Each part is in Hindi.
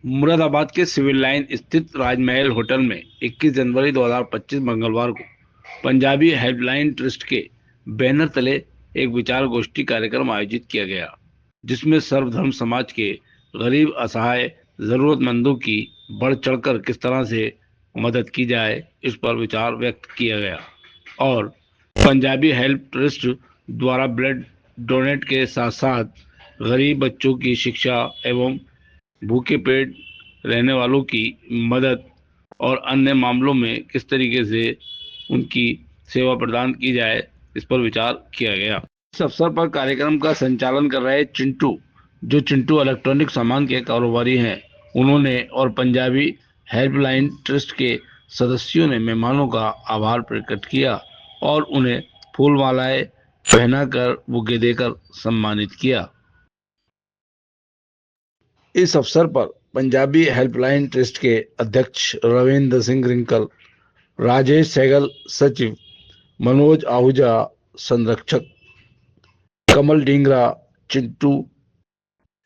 मुरादाबाद के सिविल लाइन स्थित राजमहल होटल में 21 जनवरी 2025 मंगलवार को पंजाबी हेल्पलाइन ट्रस्ट के बैनर तले एक विचार गोष्ठी कार्यक्रम आयोजित किया गया, जिसमें सर्वधर्म समाज के गरीब, असहाय, जरूरतमंदों की बढ़ चढ़कर किस तरह से मदद की जाए, इस पर विचार व्यक्त किया गया। और पंजाबी हेल्प ट्रस्ट द्वारा ब्लड डोनेट के साथ साथ गरीब बच्चों की शिक्षा एवं भूखे पेट रहने वालों की मदद और अन्य मामलों में किस तरीके से उनकी सेवा प्रदान की जाए, इस पर विचार किया गया। इस अवसर पर कार्यक्रम का संचालन कर रहे चिंटू, जो चिंटू इलेक्ट्रॉनिक सामान के कारोबारी हैं, उन्होंने और पंजाबी हेल्पलाइन ट्रस्ट के सदस्यों ने मेहमानों का आभार प्रकट किया और उन्हें फूल मालाएं पहनाकर बुके देकर सम्मानित किया। इस अवसर पर पंजाबी हेल्पलाइन ट्रस्ट के अध्यक्ष रविंद्र सिंह रिंकल, राजेश सहगल सचिव, मनोज आहूजा संरक्षक, कमल ढींगरा चिंटू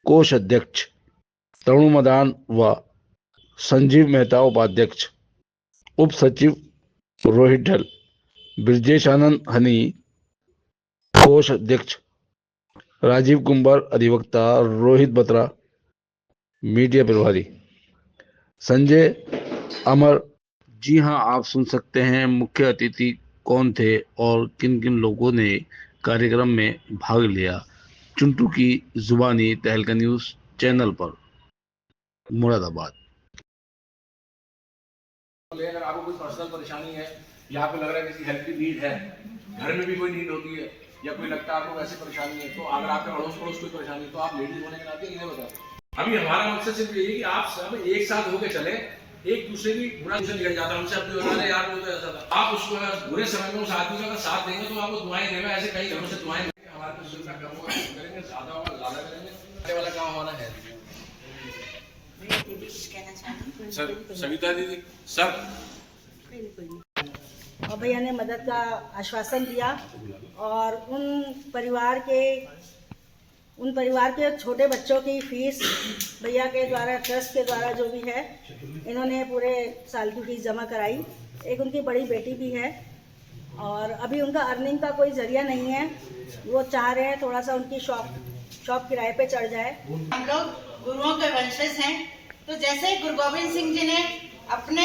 कोष अध्यक्ष, तरुण मदान व संजीव मेहता उपाध्यक्ष, उप सचिव रोहित ढल, ब्रजेश आनंद हनी कोष अध्यक्ष, राजीव कुंबर अधिवक्ता, रोहित बत्रा मीडिया प्रभारी, संजय अमर। जी हाँ, आप सुन सकते हैं मुख्य अतिथि कौन थे और किन किन लोगों ने कार्यक्रम में भाग लिया। चिंटू की जुबानी तहलका न्यूज चैनल पर, मुरादाबाद। अगर आपको कोई पर्सनल परेशानी है या आपको लग रहा है किसी हेल्प की नीड है, घर में भी कोई नीड होती है या कोई लगता है आपको वैसी परेशानी है, तो अगर आपके अड़ोस पड़ोस कोई परेशानी है तो आप लेडीज होने के नाते इन्हें बताओ। अभी हमारा मकसद सिर्फ यही कि आप सब एक साथ होकर चले, एक दूसरे की बुरा दूसरे निकल जाता है हमसे अपने बता रहे यार वो तो ऐसा था। आप उसको बुरे समय में उस आदमी का साथ देंगे तो आपको दुआएं देंगे। ऐसे कई घरों से दुआएं हमारे पास सुविधा कम होगा, करेंगे ज्यादा होगा, ज्यादा करेंगे, वाला काम हमारा है। सर सविता दीदी सर और भैया ने मदद का आश्वासन दिया और उन परिवार के छोटे बच्चों की फीस भैया के द्वारा, ट्रस्ट के द्वारा जो भी है, इन्होंने पूरे साल की फीस जमा कराई। एक उनकी बड़ी बेटी भी है और अभी उनका अर्निंग का कोई जरिया नहीं है, वो चाह रहे हैं थोड़ा सा उनकी शॉप किराए पे चढ़ जाए। हम लोग गुरुओं के वंशज हैं, तो जैसे गुरु गोविंद सिंह जी ने अपने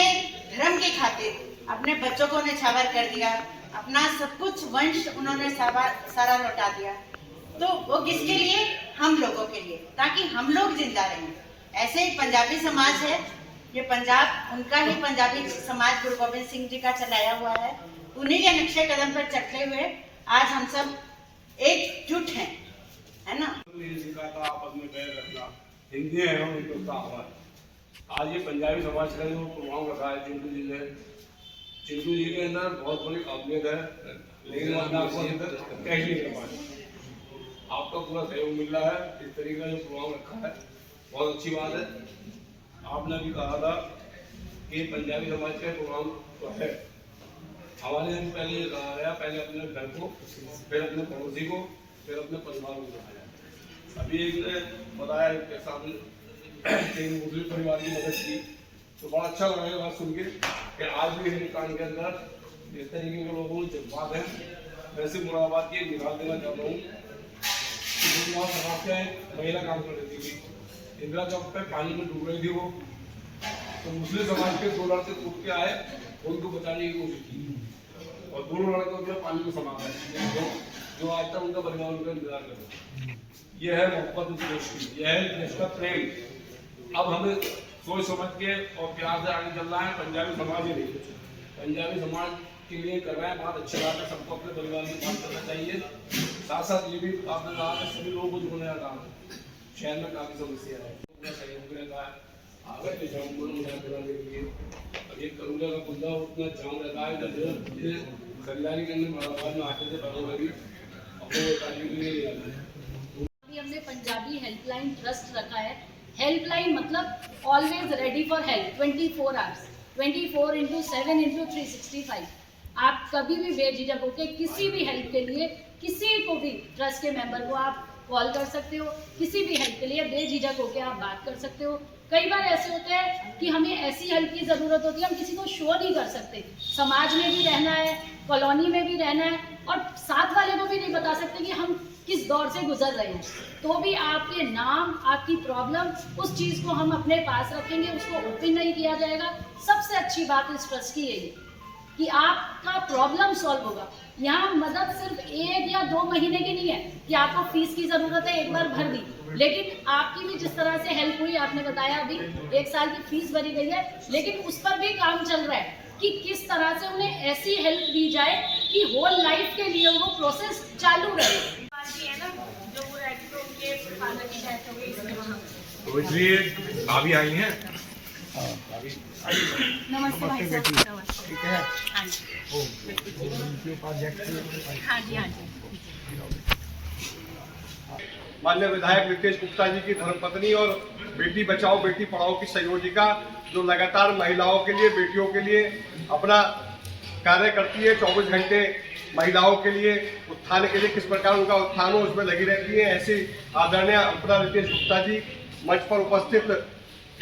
धर्म के खातिर अपने बच्चों को निछावर कर दिया, अपना सब कुछ वंश उन्होंने सारा लौटा दिया, तो वो किसके लिए? हम लोगों के लिए, ताकि हम लोग जिंदा रहें। ऐसे ही पंजाबी समाज है, ये पंजाब उनका ही पंजाबी समाज गुरु गोविंद सिंह जी का चलाया हुआ है। उन्हीं के नक्शे कदम पर चलते हुए आज हम सब एकजुट हैं, है ना। आपस में पैर रखना, हिंदी है आज ये पंजाबी समाज का जो प्रोग्राम रखा है चिंटू जी ने, चिंटू जी के अंदर बहुत बड़ी काबिलियत है, लेकिन आपको अंदर कैश नहीं कर पाए। आपका पूरा सहयोग मिल रहा है, इस तरीके का जो प्रोग्राम रखा है बहुत अच्छी बात है। आपने भी कहा था कि पंजाबी समाज का प्रोग्राम तो है, हमारे यहाँ पहले ये कहा गया, पहले अपने घर को, फिर अपने पड़ोसी को, फिर अपने परिवार को बताया। अभी एक ने बताया के सामने मुस्लिम परिवार की मदद की, तो बड़ा अच्छा लगा बात सुन के कि आज भी हिंदुस्तान के अंदर इस तरीके के लोगों के जज्बात हैं। वैसे मुरादाबाद की मिसाल देना चाहता हूँ कि महिला काम कर रही थी, इंदिरा चौक पे पानी में डूब रही थी वो, तो मुस्लिम समाज के 2 लड़के कूद के आए, उनको बचाने की कोशिश की और 2 लड़के उसमें पानी में समा गए, जो आज तक उनका परिवार उनका इंतजार कर रहा है। यह है मोहब्बत उस देश की, यह है देश का प्रेम। अब हमें सोच समझ के और प्यार से आगे चलना है। पंजाबी समाज ही नहीं, पंजाबी समाज के लिए कर रहे हैं, बहुत अच्छी बात है। सबको अपने परिवार की बात करना चाहिए। साथ साथ ये भी आपने कहा कि सभी लोगों को जोड़ने का काम है। शहर में काफी समस्या है, पूरा सहयोग रहता है आगे के जाम को कराने के लिए। अब ये करूँगा का बंदा उतना जाम रहता है, जब खरीदारी करने मुरादाबाद में आते थे बड़ी अपने कार्य के लिए आते हैं। हमने पंजाबी हेल्पलाइन ट्रस्ट रखा है। हेल्पलाइन मतलब always ready for help, 24 hours, 24/7/365। आप कभी भी बेझिझक होकर किसी भी हेल्प के लिए किसी को भी ट्रस्ट के मेंबर को आप कॉल कर सकते हो, किसी भी हेल्प के लिए बेझिझक होकर आप बात कर सकते हो। कई बार ऐसे होते हैं कि हमें ऐसी हेल्प की ज़रूरत होती है, हम किसी को शो नहीं कर सकते, समाज में भी रहना है, कॉलोनी में भी रहना है, और साथ वाले को भी नहीं बता सकते कि हम किस दौर से गुजर रहे हैं, तो भी आपके नाम, आपकी प्रॉब्लम, उस चीज़ को हम अपने पास रखेंगे, उसको ओपन नहीं किया जाएगा। सबसे अच्छी बात इस ट्रस्ट की यही कि आपका प्रॉब्लम सॉल्व होगा। यहाँ मदद सिर्फ 1 या 2 महीने की नहीं है कि आपको फीस की ज़रूरत है, एक बार भर दी, लेकिन आपकी भी जिस तरह से हेल्प हुई, आपने बताया अभी 1 साल की फीस भरी गई है, लेकिन उस पर भी काम चल रहा है कि किस तरह से उन्हें ऐसी हेल्प दी जाए कि होल लाइफ के लिए वो प्रोसेस चालू रहे। है ना, जो वो उनके फादर की डेथ हो गई, इसलिए वहाँ तो इसलिए भाभी आई हैं। नमस्ते भाई साहब। ठीक है। हाँ जी, हाँ जी, हाँ जी। माननीय विधायक रितेश गुप्ता जी की धर्मपत्नी और बेटी बचाओ बेटी पढ़ाओ की संयोजिका, जो लगातार महिलाओं के लिए, बेटियों के लिए अपना कार्य करती है, 24 घंटे महिलाओं के लिए, उत्थान के लिए, किस प्रकार उनका उत्थान हो उसमें लगी रहती है। ऐसी आदरणीय अपना रितेश गुप्ता जी मंच पर उपस्थित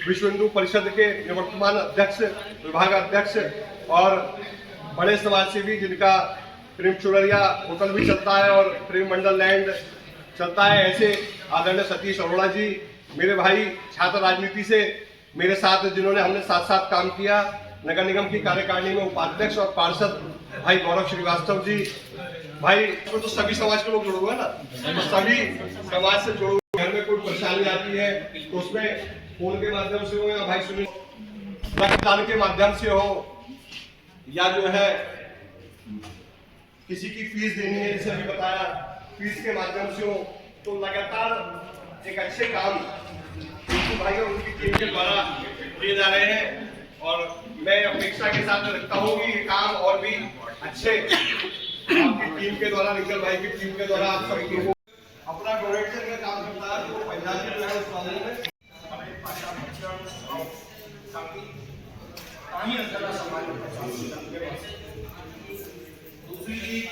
विश्व हिंदू परिषद के निवर्तमान अध्यक्ष, विभाग अध्यक्ष और बड़े समाज सेवी, जिनका प्रेम चुनरिया होटल भी चलता है और प्रेम मंडल लैंड चलता है, ऐसे आदरणीय सतीश अरोड़ा जी, मेरे भाई, छात्र राजनीति से मेरे साथ जिन्होंने हमने साथ साथ काम किया, नगर निगम की कार्यकारिणी में उपाध्यक्ष और पार्षद भाई गौरव श्रीवास्तव जी, भाई तो सभी समाज के लोग जुड़े हुए हैं ना, तो सभी समाज से जुड़े हुए। घर में कोई परेशानी आती है तो उसमें फोन के माध्यम से हो या भाई सुनिए रक्तदान के माध्यम से हो, या जो है किसी की फीस देनी है, जैसे अभी बताया, फीस के माध्यम से हो, तो लगातार एक अच्छे काम भाई और उनकी टीम के द्वारा किए जा रहे हैं। और मैं अपेक्षा के साथ रखता हूँ कि ये काम और भी अच्छे आपकी टीम के द्वारा, निखिल भाई की टीम के द्वारा आप सभी लोगों अपना डोनेशन का काम करता है, तो पंजाब जो है उस मामले में दूसरी चीज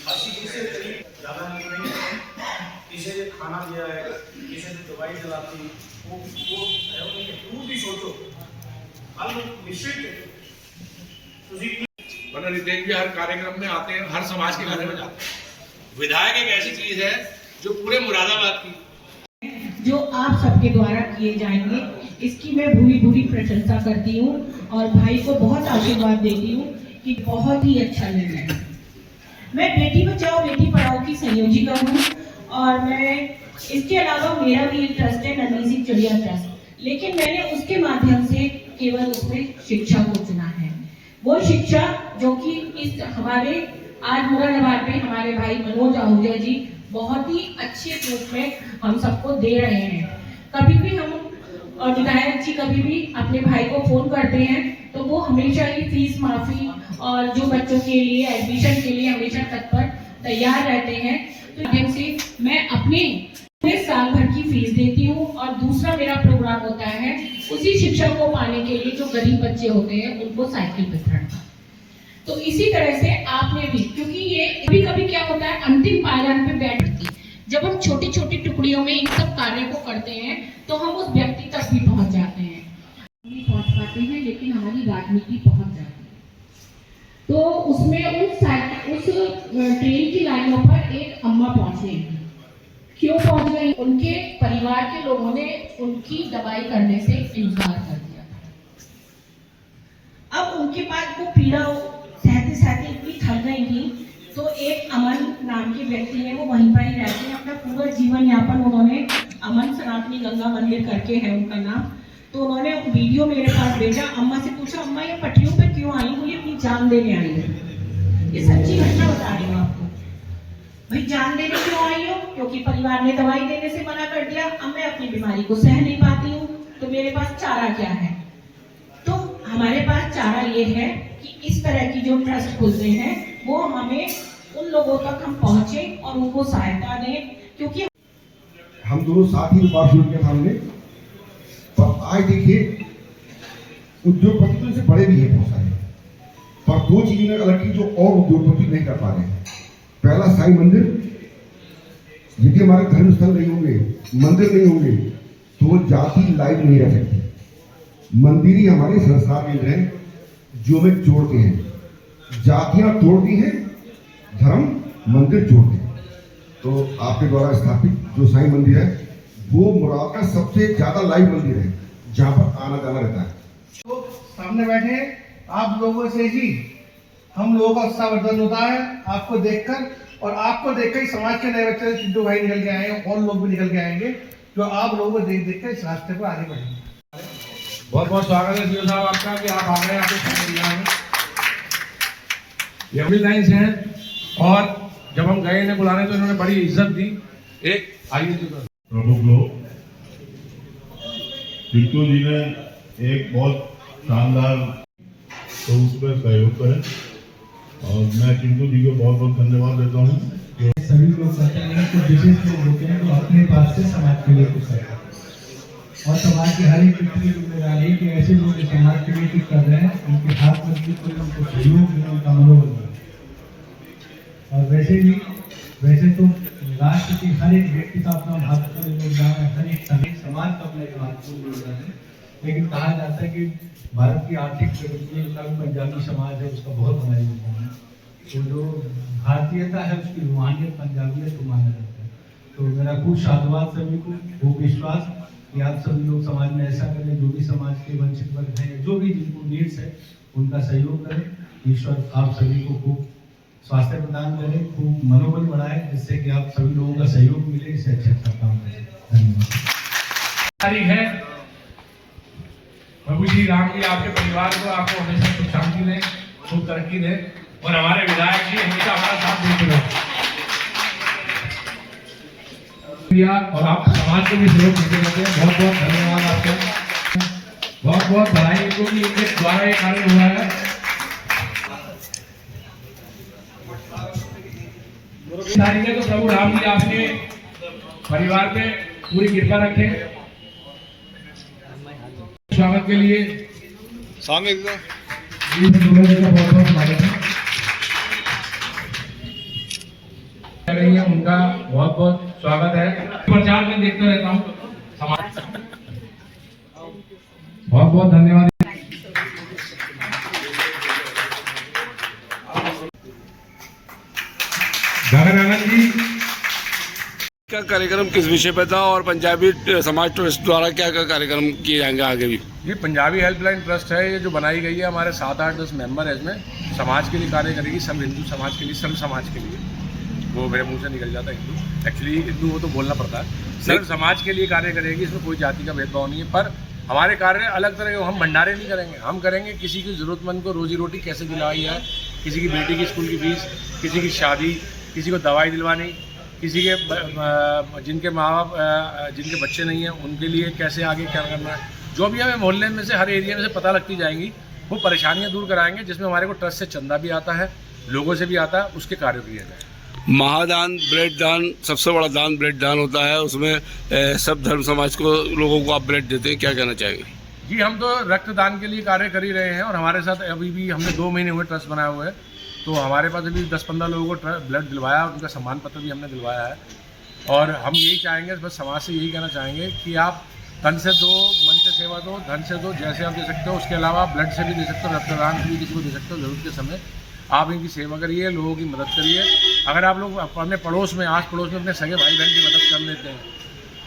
80 से करीब ज्यादा नहीं है, किसी ने खाना दिया है, किसी ने दवाई दिलाती, वो भी सोचो वरना रितेश जी हर कार्यक्रम में आते हैं, हर समाज के बारे में जाते हैं। विधायक एक ऐसी चीज है जो पूरे मुरादाबाद की, जो आप सबके द्वारा किए जाएंगे, इसकी मैं भूरी भूरी प्रशंसा करती हूँ और भाई को बहुत आशीर्वाद देती हूँ कि बहुत ही अच्छा निर्णय है। मैं बेटी बचाओ बेटी पढ़ाओ की संयोजिका हूँ और मैं इसके अलावा मेरा भी एक ट्रस्ट है, नन्ही सी चिड़िया ट्रस्ट, लेकिन मैंने उसके माध्यम से केवल उसमें शिक्षा को चुना है। वो शिक्षा जो कि इस हमारे आज मुरादाबाद में हमारे भाई मनोज आहूजा जी बहुत ही अच्छे रूप में हम सबको दे रहे हैं। कभी भी हम और विधायक जी कभी भी अपने भाई को फोन करते हैं तो वो हमेशा ही फीस माफी और जो बच्चों के लिए एडमिशन के लिए हमेशा तत्पर तैयार रहते हैं। तो माध्यम से मैं अपने साल भर की फीस देती हूँ और दूसरा मेरा प्रोग्राम होता है उसी शिक्षा को पाने के लिए जो गरीब बच्चे होते हैं उनको साइकिल वितरण का। तो इसी तरह से आपने भी, क्योंकि ये कभी कभी क्या होता है अंतिम पायदान पे बैठती, जब हम छोटी छोटी टुकड़ियों में इन सब कार्य को करते हैं तो हम उस व्यक्ति तक भी पहुंच जाते हैं, नहीं पहुंच पाते हैं, लेकिन हमारी राजनीति पहुंच जाती है। तो उसमें उस ट्रेन की लाइनों पर एक अम्मा पहुंचे, क्यों पहुंच गई? उनके परिवार के लोगों ने उनकी दवाई करने से इनकार कर दिया। अब उनके पास वो पीड़ा सहते सहते इतनी थक गई थी, तो एक अमन नाम के व्यक्ति है, वो वहीं पर ही रहते हैं, अपना पूरा जीवन यापन उन्होंने अमन सनातनी गंगा मंदिर करके है उनका नाम। तो उन्होंने वीडियो मेरे पास भेजा, अम्मा से पूछा अम्मा ये पटरियों पे क्यों आई? बोली अपनी जान देने आई है। ये सच्ची घटना बता रही हूँ आपको। भाई जान देने क्यों आई हो? क्योंकि परिवार ने दवाई देने से मना कर दिया। अब मैं अपनी बीमारी को सह नहीं पाती हूँ, तो मेरे पास चारा क्या है? तो हमारे पास चारा ये है कि इस तरह की जो ट्रस्ट खुलते हैं वो हमें उन लोगों तक हम पहुंचे और उनको सहायता दें, क्योंकि हम दोनों साथ ही व्यापार शुरू किया था हमने। पर आज देखिए उद्योगपति तो इससे बड़े भी हैं बहुत सारे, पर दो चीजें अलग की जो और उद्योगपति नहीं कर पा रहे हैं। पहला साईं मंदिर, यदि हमारे धर्म स्थल नहीं होंगे, मंदिर नहीं होंगे, तो जाति लाइव नहीं रह सकती। मंदिर ही हमारे संस्कार केंद्र हैं जो हमें जोड़ते हैं। जातियां तोड़ती हैं, धर्म मंदिर जोड़ते हैं। तो आपके द्वारा स्थापित जो साईं मंदिर है वो मुराद का सबसे ज्यादा लाइव मंदिर है जहां पर आना जाना रहता है। तो सामने बैठे आप लोगों से ही हम लोगों का उत्साहवर्धन होता है, आपको देखकर, और आपको देखकर ही समाज के नए बच्चे चिंटू भाई निकल के आए हैं और लोग भी निकल के आएंगे जो आप लोगों को देख देख कर इस रास्ते पर आगे बढ़ेंगे। बहुत बहुत स्वागत है सीओ साहब आपका कि आप आ गए आपके ये अमिल लाइन से हैं और जब हम गए इन्हें बुलाने तो इन्होंने बड़ी इज्जत दी। एक आइए प्रमुख लोग, चिंटू जी ने एक बहुत शानदार तो उसमें सहयोग करें और मैं चिंटू जी को बहुत बहुत धन्यवाद देता हूँ। सभी लोग करते हैं तो विशेष लोग होते हैं तो अपने पास से समाज के लिए कुछ करते हैं और समाज के हर एक व्यक्ति की जिम्मेदारी है कि ऐसे लोग जो समाज के लिए कुछ कर रहे हैं उनके हाथ मजबूत करें, उनको सहयोग दें, उनका मनोबल बढ़े। और वैसे तो राष्ट्र के हर एक व्यक्ति का अपना महत्वपूर्ण योगदान है, हर एक समाज का अपना एक महत्वपूर्ण योगदान है, लेकिन कहा जाता है कि भारत की आर्थिक प्रगति में पंजाबी समाज है उसका बहुत बड़ा योगदान है। तो जो भारतीयता है उसकी रूहानियत पंजाबियत को माना जाता है। तो मेरा खूब साधुवाद सभी को, खूब विश्वास कि आप सभी लोग समाज में ऐसा करें, जो भी समाज के वंचित वर्ग हैं, जो भी जिनको नीड्स है उनका सहयोग करें। ईश्वर आप सभी को खूब स्वास्थ्य प्रदान करें, खूब मनोबल बढ़ाए, जिससे कि आप सभी लोगों का सहयोग मिले, इससे अच्छा काम करें। धन्यवाद। प्रभु श्री राम जी आपके परिवार को, आपको हमेशा सुख शांति दें, खूब तरक्की दें और हमारे विधायक जी हमेशा हमारा साथ देते रहे और आप समाज को भी सहयोग देते रहते हैं। बहुत बहुत धन्यवाद आपका, बहुत बहुत बधाई इनको कि इनके द्वारा ये कार्य हुआ है। तो प्रभु राम जी आपके परिवार पे पूरी कृपा रखें। स्वागत के लिए सामने का बहुत बहुत स्वागत है। उनका बहुत बहुत स्वागत है। प्रचार में देखते रहता हूँ समाज। बहुत बहुत धन्यवाद। गगन आनंद जी का कार्यक्रम किस विषय पे था और पंजाबी समाज ट्रस्ट द्वारा क्या क्या कार्यक्रम किए जाएंगे आगे भी? ये पंजाबी हेल्पलाइन ट्रस्ट है, ये जो बनाई गई है, हमारे 7-8-10 मेंबर है इसमें। समाज के लिए कार्य करेगी, सब हिंदू समाज के लिए, सर्व समाज के लिए। वो मेरे मुंह से निकल जाता है हिंदू, एक्चुअली हिंदू वो तो बोलना पड़ता है। सर्व समाज के लिए कार्य करेगी, इसमें कोई जाति का भेदभाव नहीं है। पर हमारे कार्य अलग तरह के, हम भंडारे नहीं करेंगे, हम करेंगे किसी की ज़रूरतमंद को रोजी रोटी कैसे दिलाई है, किसी की बेटी की स्कूल की फीस, किसी की शादी, किसी को दवाई दिलवानी, किसी के जिनके माँ बाप जिनके बच्चे नहीं हैं उनके लिए कैसे आगे क्या करना है, जो भी हमें मोहल्ले में से हर एरिया में से पता लगती जाएंगी, वो परेशानियां दूर कराएंगे। जिसमें हमारे को ट्रस्ट से चंदा भी आता है, लोगों से भी आता है, उसके कार्य किया जाए। महादान, ब्लड दान, सबसे बड़ा दान ब्लड दान होता है। उसमें सब धर्म समाज को लोगों को आप ब्लड देते हैं, क्या कहना चाहेंगे? जी, हम तो रक्तदान के लिए कार्य कर ही रहे हैं और हमारे साथ अभी भी हमने 2 महीने हुए ट्रस्ट बनाए हुए हैं, तो हमारे पास अभी 10-15 लोगों को ब्लड दिलवाया, उनका सम्मान पत्र भी हमने दिलवाया है। और हम यही चाहेंगे, बस समाज से यही कहना चाहेंगे कि आप तन से दो, मन से सेवा दो, धन से दो, जैसे आप दे सकते हो। उसके अलावा ब्लड से भी दे सकते हो, रक्तदान से भी किसी को दे सकते हो। जरूरत के समय आप इनकी सेवा करिए, लोगों की मदद करिए। अगर आप लोग अपने पड़ोस में, आस पड़ोस में अपने सगे भाई बहन की मदद कर लेते हैं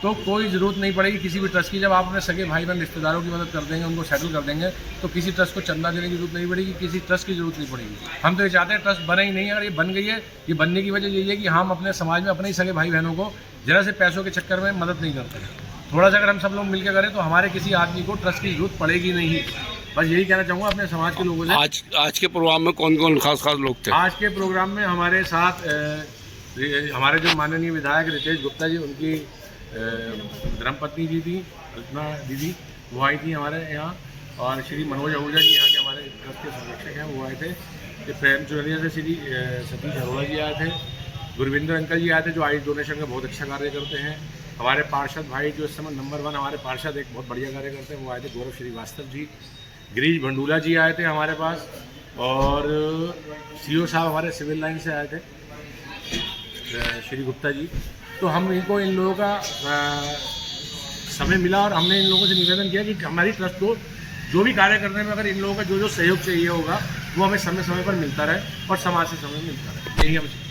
तो कोई ज़रूरत नहीं पड़ेगी किसी भी ट्रस्ट की। जब आप अपने सगे भाई बहन रिश्तेदारों की मदद कर देंगे, उनको सेटल कर देंगे, तो किसी ट्रस्ट को चंदा देने की जरूरत नहीं पड़ेगी, किसी ट्रस्ट की जरूरत नहीं पड़ेगी। हम तो ये चाहते हैं ट्रस्ट बने ही नहीं। अगर ये बन गई है, ये बनने की वजह यही है कि हम अपने समाज में अपने ही सगे भाई बहनों को जरा से पैसों के चक्कर में मदद नहीं करते। थोड़ा सा अगर हम सब लोग मिलकर करें तो हमारे किसी आदमी को ट्रस्ट की जरूरत पड़ेगी नहीं। बस यही कहना चाहूँगा अपने समाज के लोगों से। आज के प्रोग्राम में कौन कौन खास लोग थे? आज के प्रोग्राम में हमारे साथ हमारे जो माननीय विधायक रितेश गुप्ता जी, उनकी धर्मपत्नी जी थी, अल्पना दीदी, वो आई थी हमारे यहाँ। और श्री मनोज आहूजा जी यहाँ के हमारे ट्रस्ट के संरक्षक हैं, वो आए थे। प्रेम चुनरिया से श्री सतीश अरोड़ा जी आए थे। गुरविंदर अंकल जी आए थे, जो आयुष डोनेशन का बहुत अच्छा कार्य करते हैं। हमारे पार्षद भाई जो इस समय नंबर 1 हमारे पार्षद एक बहुत बढ़िया कार्य करते हैं, वो आए थे। गौरव श्रीवास्तव जी, गिरीश भंडूला जी आए थे हमारे पास। और सीओ साहब हमारे सिविल लाइन से आए थे, श्री गुप्ता जी। तो हम इनको, इन लोगों का समय मिला और हमने इन लोगों से निवेदन किया कि हमारी ट्रस्ट को जो भी कार्य करने में अगर इन लोगों का जो जो सहयोग चाहिए होगा वो हमें समय समय पर मिलता रहे और समाज से समय मिलता रहे, यही हमें